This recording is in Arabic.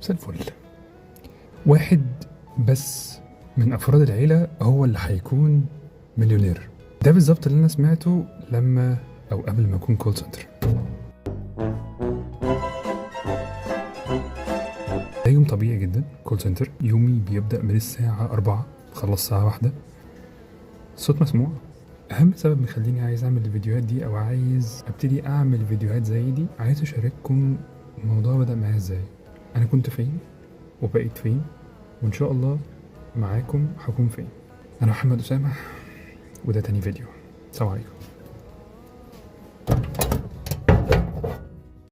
مساء الفل. واحد بس من افراد العيله هو اللي هيكون مليونير. ده بالظبط اللي انا سمعته لما او قبل ما اكون كول سنتر. ده يوم طبيعي جدا. كول سنتر يومي بيبدا من الساعه 4 بخلص الساعه 1. الصوت مسموع. اهم سبب مخليني عايز اعمل الفيديوهات دي او عايز ابتدي اعمل فيديوهات زي دي، عايز اشارككم الموضوع بدأ معايا ازاي، انا كنت فين وبقيت فين، وان شاء الله معاكم هكون فين. انا محمد اسامه وده تاني فيديو. السلام عليكم.